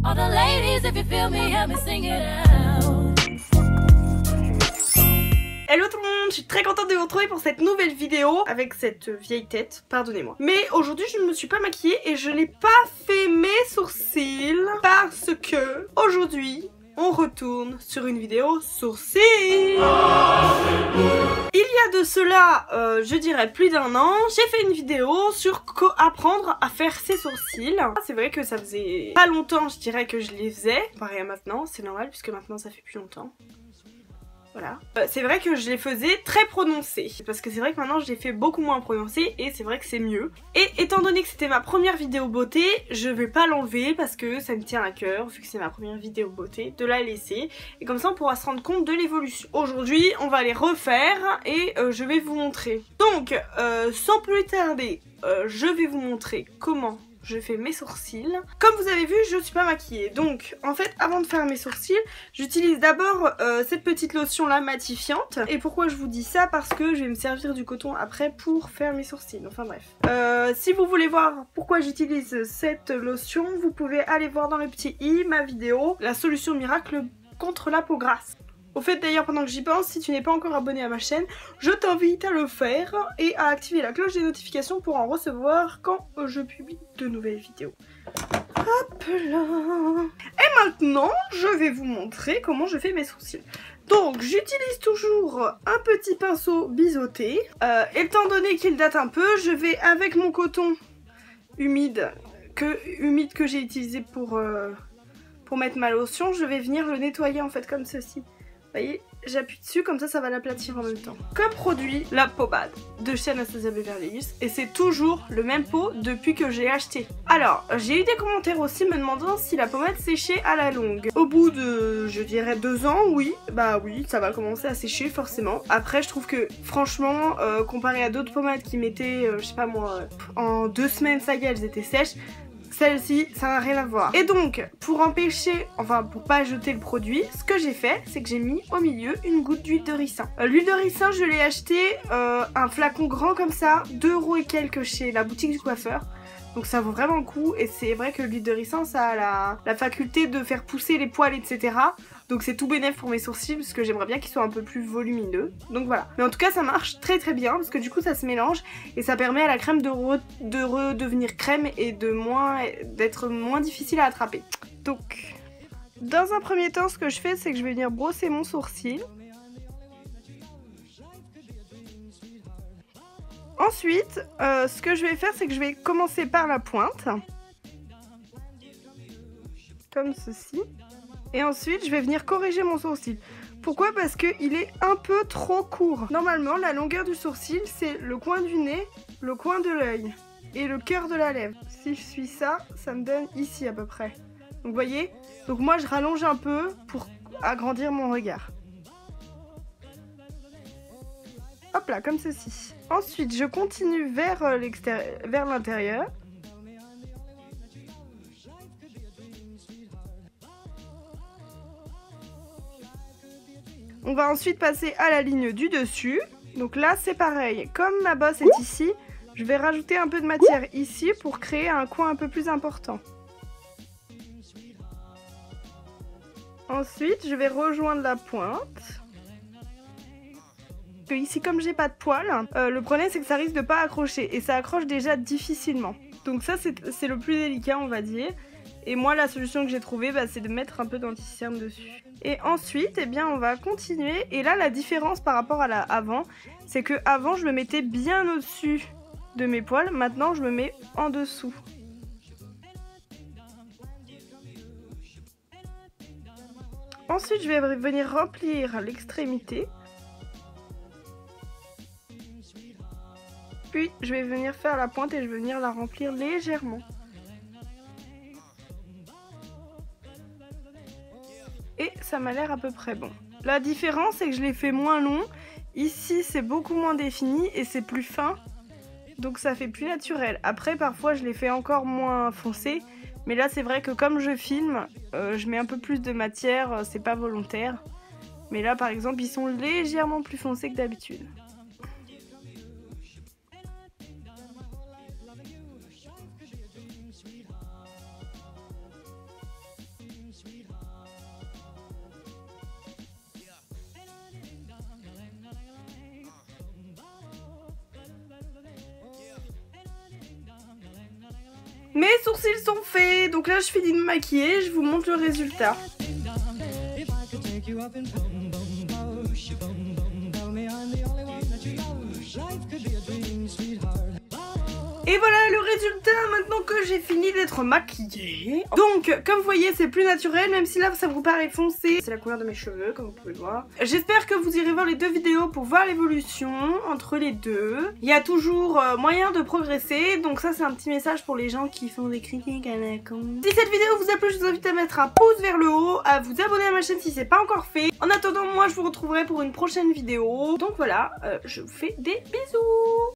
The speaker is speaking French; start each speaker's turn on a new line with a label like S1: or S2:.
S1: All the ladies, if you feel me, help me sing it out.
S2: Hello tout le monde, je suis très contente de vous retrouver pour cette nouvelle vidéo avec cette vieille tête, pardonnez-moi. Mais aujourd'hui je ne me suis pas maquillée et je n'ai pas fait mes sourcils parce que aujourd'hui on retourne sur une vidéo sourcils. Il y a de cela, je dirais plus d'un an, j'ai fait une vidéo sur apprendre à faire ses sourcils. C'est vrai que ça faisait pas longtemps, je dirais, que je les faisais, comparé à maintenant, c'est normal puisque maintenant ça fait plus longtemps. Voilà. C'est vrai que je les faisais très prononcés, parce que c'est vrai que maintenant je les fais beaucoup moins prononcés et c'est vrai que c'est mieux. Et étant donné que c'était ma première vidéo beauté, je vais pas l'enlever parce que ça me tient à cœur, vu que c'est ma première vidéo beauté, de la laisser. Et comme ça on pourra se rendre compte de l'évolution. Aujourd'hui on va les refaire et je vais vous montrer. Donc sans plus tarder, je vais vous montrer comment je fais mes sourcils. Comme vous avez vu, je suis pas maquillée. Donc, en fait, avant de faire mes sourcils, j'utilise d'abord cette petite lotion là matifiante. Et pourquoi je vous dis ça? Parce que je vais me servir du coton après pour faire mes sourcils. Enfin bref. Si vous voulez voir pourquoi j'utilise cette lotion, vous pouvez aller voir dans le petit i ma vidéo, la solution miracle contre la peau grasse. Au fait d'ailleurs, pendant que j'y pense, si tu n'es pas encore abonné à ma chaîne, je t'invite à le faire et à activer la cloche des notifications pour en recevoir quand je publie de nouvelles vidéos. Hop là. Et maintenant, je vais vous montrer comment je fais mes sourcils. Donc j'utilise toujours un petit pinceau biseauté. Étant donné qu'il date un peu, je vais avec mon coton humide que j'ai utilisé pour mettre ma lotion, je vais venir le nettoyer en fait comme ceci. Vous voyez, j'appuie dessus, comme ça va l'aplatir en même temps. Comme produit, la pommade de chez Anastasia Beverly Hills. Et c'est toujours le même pot depuis que j'ai acheté. Alors, j'ai eu des commentaires aussi me demandant si la pommade séchait à la longue. Au bout de, je dirais 2 ans, oui. Bah oui, ça va commencer à sécher forcément. Après, je trouve que, franchement, comparé à d'autres pommades qui mettaient, je sais pas moi, en 2 semaines, ça y est, elles étaient sèches. Celle-ci, ça n'a rien à voir. Et donc, pour empêcher, enfin pour pas jeter le produit, ce que j'ai fait, c'est que j'ai mis au milieu une goutte d'huile de ricin. L'huile de ricin, je l'ai acheté un flacon grand comme ça, 2 € et quelques chez la boutique du coiffeur. Donc ça vaut vraiment le coup et c'est vrai que l'huile de ricin, ça a la faculté de faire pousser les poils, etc. Donc c'est tout bénef pour mes sourcils parce que j'aimerais bien qu'ils soient un peu plus volumineux. Donc voilà. Mais en tout cas ça marche très très bien parce que du coup ça se mélange et ça permet à la crème de redevenir crème et d'être moins difficile à attraper. Donc dans un premier temps ce que je fais c'est que je vais venir brosser mon sourcil. Ensuite, ce que je vais faire, c'est que je vais commencer par la pointe. Comme ceci. Et ensuite, je vais venir corriger mon sourcil. Pourquoi? Parce qu'il est un peu trop court. Normalement, la longueur du sourcil, c'est le coin du nez, le coin de l'œil et le cœur de la lèvre. Si je suis ça, ça me donne ici à peu près. Donc, vous voyez? Donc moi, je rallonge un peu pour agrandir mon regard. Hop là, comme ceci. Ensuite, je continue vers l'intérieur. On va ensuite passer à la ligne du dessus. Donc là, c'est pareil. Comme ma bosse est ici, je vais rajouter un peu de matière ici pour créer un coin un peu plus important. Ensuite, je vais rejoindre la pointe. Ici, comme j'ai pas de poils, le problème c'est que ça risque de pas accrocher et ça accroche déjà difficilement. Donc ça c'est le plus délicat, on va dire. Et moi la solution que j'ai trouvée, c'est de mettre un peu d'anti-cerne dessus. Et ensuite, eh bien on va continuer. Et là la différence par rapport à avant, c'est que avant je me mettais bien au-dessus de mes poils. Maintenant je me mets en dessous. Ensuite je vais venir remplir l'extrémité. Puis je vais venir faire la pointe et je vais venir la remplir légèrement. Et ça m'a l'air à peu près bon. La différence c'est que je l'ai fait moins long. Ici c'est beaucoup moins défini et c'est plus fin. Donc ça fait plus naturel. Après parfois je l'ai fait encore moins foncé. Mais là c'est vrai que comme je filme, je mets un peu plus de matière, c'est pas volontaire. Mais là par exemple ils sont légèrement plus foncés que d'habitude. Mes sourcils sont faits, donc là je finis de me maquiller, je vous montre le résultat. Et voilà le résultat maintenant que j'ai fini d'être maquillée. Donc comme vous voyez c'est plus naturel, même si là ça vous paraît foncé. C'est la couleur de mes cheveux comme vous pouvez le voir. J'espère que vous irez voir les deux vidéos pour voir l'évolution entre les deux. Il y a toujours moyen de progresser. Donc ça c'est un petit message pour les gens qui font des critiques à la con. Si cette vidéo vous a plu, je vous invite à mettre un pouce vers le haut, à vous abonner à ma chaîne si c'est pas encore fait. En attendant moi je vous retrouverai pour une prochaine vidéo. Donc voilà, je vous fais des bisous.